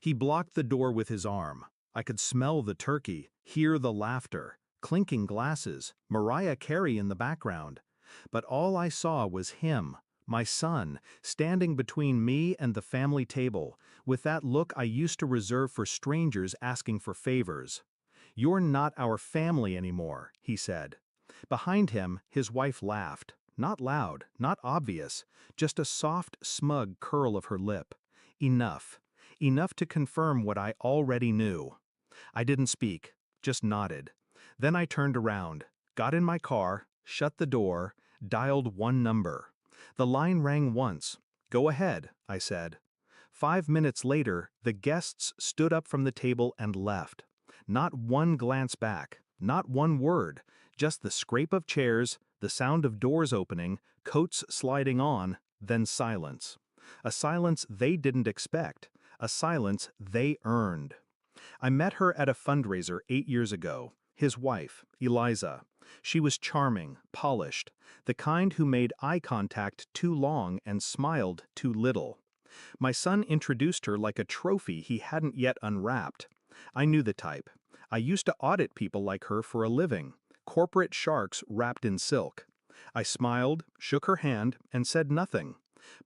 He blocked the door with his arm. I could smell the turkey, hear the laughter, clinking glasses, Mariah Carey in the background. But all I saw was him, my son, standing between me and the family table, with that look I used to reserve for strangers asking for favors. "You're not our family anymore," he said. Behind him, his wife laughed. Not loud, not obvious, just a soft, smug curl of her lip. Enough. Enough to confirm what I already knew. I didn't speak, just nodded. Then I turned around, got in my car, shut the door, dialed one number. The line rang once. "Go ahead," I said. 5 minutes later, the guests stood up from the table and left. Not one glance back, not one word, just the scrape of chairs, the sound of doors opening, coats sliding on, then silence. A silence they didn't expect, a silence they earned. I met her at a fundraiser 8 years ago, his wife, Eliza. She was charming, polished, the kind who made eye contact too long and smiled too little. My son introduced her like a trophy he hadn't yet unwrapped. I knew the type. I used to audit people like her for a living, corporate sharks wrapped in silk. I smiled, shook her hand, and said nothing.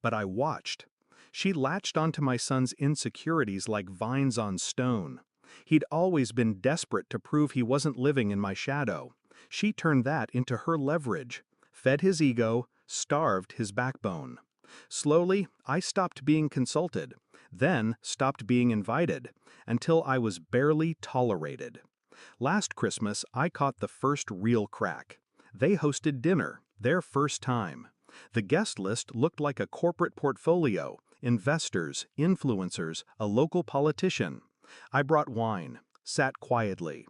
But I watched. She latched onto my son's insecurities like vines on stone. He'd always been desperate to prove he wasn't living in my shadow. She turned that into her leverage, fed his ego, starved his backbone. Slowly, I stopped being consulted, then stopped being invited, until I was barely tolerated. Last Christmas, I caught the first real crack. They hosted dinner, their first time. The guest list looked like a corporate portfolio, investors, influencers, a local politician. I brought wine, sat quietly.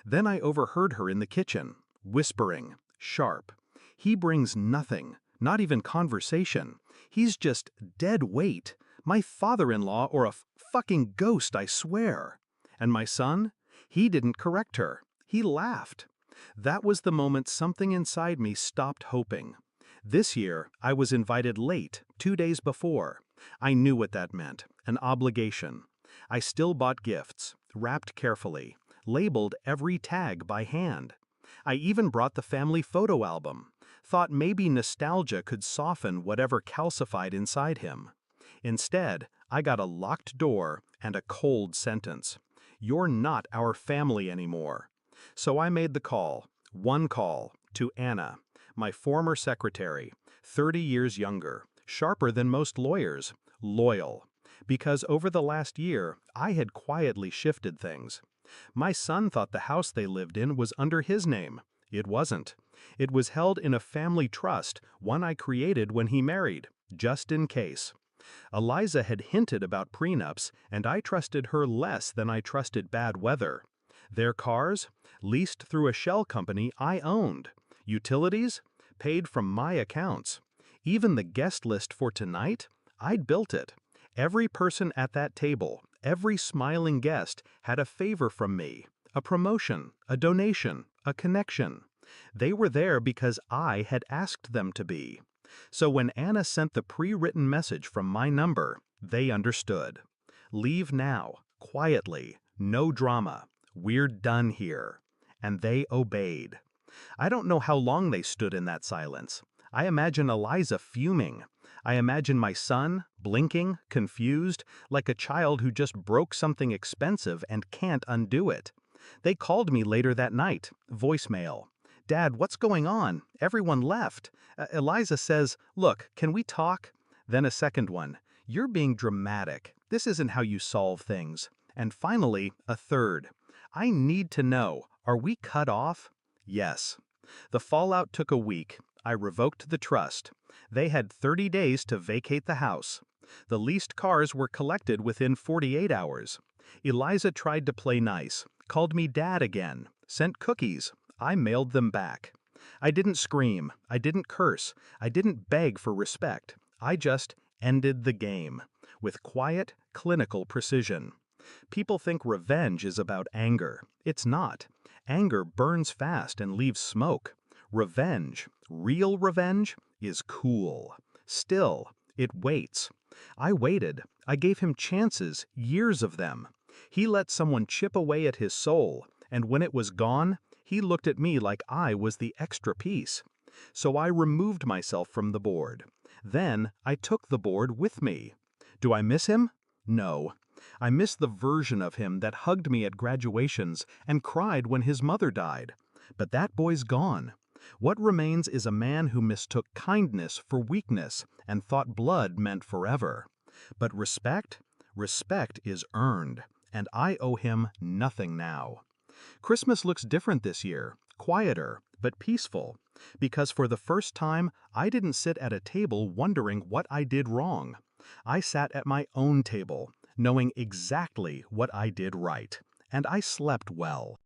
Then I overheard her in the kitchen, whispering, sharp. "He brings nothing, not even conversation. He's just dead weight. My father-in-law or a fucking ghost, I swear." And my son? He didn't correct her. He laughed. That was the moment something inside me stopped hoping. This year, I was invited late, 2 days before. I knew what that meant, an obligation. I still bought gifts, wrapped carefully, labeled every tag by hand. I even brought the family photo album, thought maybe nostalgia could soften whatever calcified inside him. Instead, I got a locked door and a cold sentence. "You're not our family anymore." So I made the call, one call, to Anna, my former secretary, 30 years younger, sharper than most lawyers, loyal. Because over the last year, I had quietly shifted things. My son thought the house they lived in was under his name. It wasn't. It was held in a family trust, one I created when he married, just in case. Eliza had hinted about prenups, and I trusted her less than I trusted bad weather. Their cars? Leased through a shell company I owned. Utilities? Paid from my accounts. Even the guest list for tonight? I'd built it. Every person at that table, every smiling guest, had a favor from me, a promotion, a donation, a connection. They were there because I had asked them to be. So when Anna sent the pre-written message from my number, they understood. "Leave now, quietly, no drama. We're done here." And they obeyed. I don't know how long they stood in that silence. I imagine Eliza fuming. I imagine my son, blinking, confused, like a child who just broke something expensive and can't undo it. They called me later that night, voicemail. "Dad, what's going on? Everyone left. Eliza says, 'Look, can we talk?'" Then a second one. "You're being dramatic. This isn't how you solve things." And finally, a third. "I need to know, are we cut off?" Yes. The fallout took a week. I revoked the trust. They had 30 days to vacate the house. The leased cars were collected within 48 hours. Eliza tried to play nice, called me dad again, sent cookies. I mailed them back. I didn't scream. I didn't curse. I didn't beg for respect. I just ended the game with quiet, clinical precision. People think revenge is about anger. It's not. Anger burns fast and leaves smoke. Revenge, real revenge, is cool. Still, it waits. I waited. I gave him chances, years of them. He let someone chip away at his soul, and when it was gone, he looked at me like I was the extra piece. So I removed myself from the board. Then I took the board with me. Do I miss him? No. I miss the version of him that hugged me at graduations and cried when his mother died. But that boy's gone. What remains is a man who mistook kindness for weakness and thought blood meant forever. But respect? Respect is earned, and I owe him nothing now. Christmas looks different this year, quieter, but peaceful, because for the first time I didn't sit at a table wondering what I did wrong. I sat at my own table, knowing exactly what I did right, and I slept well.